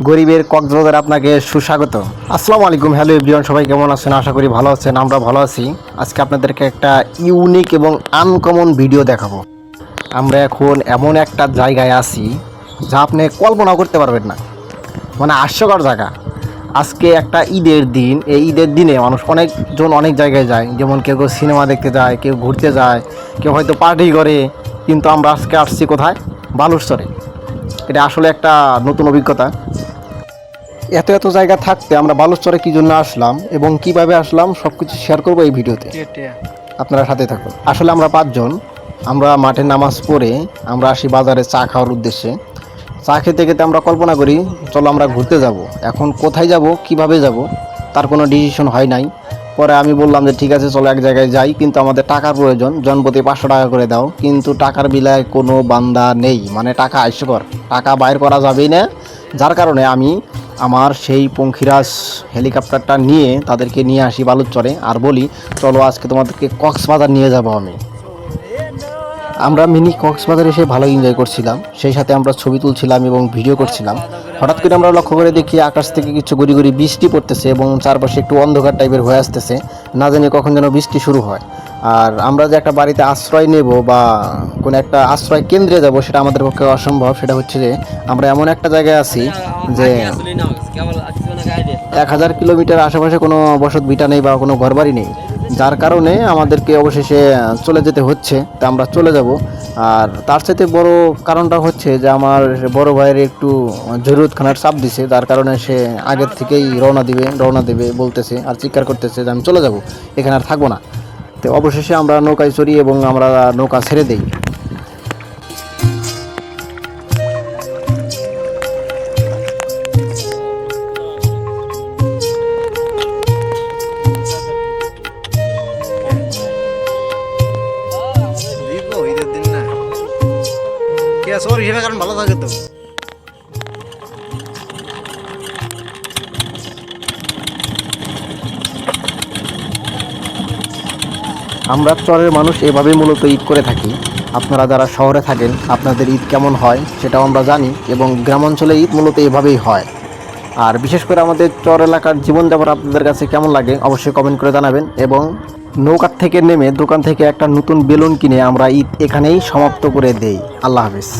গরিবের কক্সবাজারে আপনাকে সুস্বাগত। আসসালামু আলাইকুম, হ্যালো এভরিওয়ান, সবাই কেমন আছেন? আশা করি ভালো আছেন। আমরা ভালো আছি। আজকে আপনাদেরকে একটা ইউনিক এবং আনকমন ভিডিও দেখাবো। আমরা এখন এমন একটা জায়গায় আছি যা আপনি কল্পনা করতে পারবেন না, মানে হাস্যকর জায়গা। আজকে একটা ঈদের দিন, এই ঈদের দিনে মানুষ অনেকজন অনেক জায়গায় যায়, যেমন কেউ কেউ সিনেমা দেখতে যায়, কেউ ঘুরতে যায়, কেউ হয়তো পার্টি করে, কিন্তু আমরা আজকে আসছি কোথায়? বালুরচরে। এটা আসলে একটা নতুন অভিজ্ঞতা। এত এত জায়গা থাকতে আমরা বালুরচরে কী জন্য আসলাম এবং কিভাবে আসলাম সব কিছু শেয়ার করবো এই ভিডিওতে, আপনারা সাথে থাকুন। আসলে আমরা 5 জন, আমরা মাঠে নামাজ পড়ে আমরা আসি বাজারে চা খাওয়ার উদ্দেশ্যে। চা খেতে খেতে আমরা কল্পনা করি চলো আমরা ঘুরতে যাব। এখন কোথায় যাব, কিভাবে যাব, তার কোনো ডিসিশন হয় নাই। পরে আমি বললাম যে ঠিক আছে চলো এক জায়গায় যাই, কিন্তু আমাদের টাকার প্রয়োজন, জনপ্রতি 500 টাকা করে দাও। কিন্তু টাকার বিলায় কোনো বান্দা নেই, মানে টাকা হাস্যকর, টাকা বাইর করা যাবেই না। যার কারণে আমি আমার সেই পঙ্খিরাজ হেলিকপ্টারটা নিয়ে তাদেরকে নিয়ে আসি বালুরচরে, আর বলি চলো আজকে তোমাদেরকে কক্সবাজার নিয়ে যাব। আমরা মিনি কক্সবাজার এসে ভালো এনজয় করছিলাম, সেই সাথে আমরা ছবি তুলছিলাম এবং ভিডিও করছিলাম। হঠাৎ করে আমরা লক্ষ্য করে দেখি আকাশ থেকে কিছু গুড়ি গুড়ি বৃষ্টি পড়তেছে এবং চারপাশে একটু অন্ধকার টাইপের হয়ে আসতেছে, না জানি কখন যেন বৃষ্টি শুরু হয়। আর আমরা যে একটা বাড়িতে আশ্রয় নেব বা কোনো একটা আশ্রয় কেন্দ্রে যাব সেটা আমাদের পক্ষে অসম্ভব। সেটা হচ্ছে যে আমরা এমন একটা জায়গায় আছি যে 1000 কিলোমিটার আশেপাশে কোনো বসত ভিটা নেই বা কোনো ঘরবাড়ি নেই, যার কারণে আমাদেরকে অবশেষে চলে যেতে হচ্ছে। তা আমরা চলে যাব। আর তার সাথে বড় কারণটা হচ্ছে যে আমার বড় ভাইয়ের একটু জরুরতখানার চাপ দিছে, যার কারণে সে আগের থেকেই রওনা দেবে বলতেছে আর চিৎকার করতেছে যে আমি চলে যাব, এখানে আর থাকবো না। তো অবশেষে আমরা নৌকায় চড়ি এবং আমরা নৌকা ছেড়ে দিই। ভালো থাকে তো। আমরা চরের মানুষ এভাবেই মূলত ঈদ করে থাকি। আপনারা যারা শহরে থাকেন আপনাদের ঈদ কেমন হয় সেটাও আমরা জানি, এবং গ্রামাঞ্চলে ঈদ মূলত এভাবেই হয়। আর বিশেষ করে আমাদের চর এলাকার জীবনযাপন আপনাদের কাছে কেমন লাগে অবশ্যই কমেন্ট করে জানাবেন। এবং নৌকার থেকে নেমে দোকান থেকে একটা নতুন বেলুন কিনে আমরা ঈদ এখানেই সমাপ্ত করে দেই। আল্লাহ হাফেজ।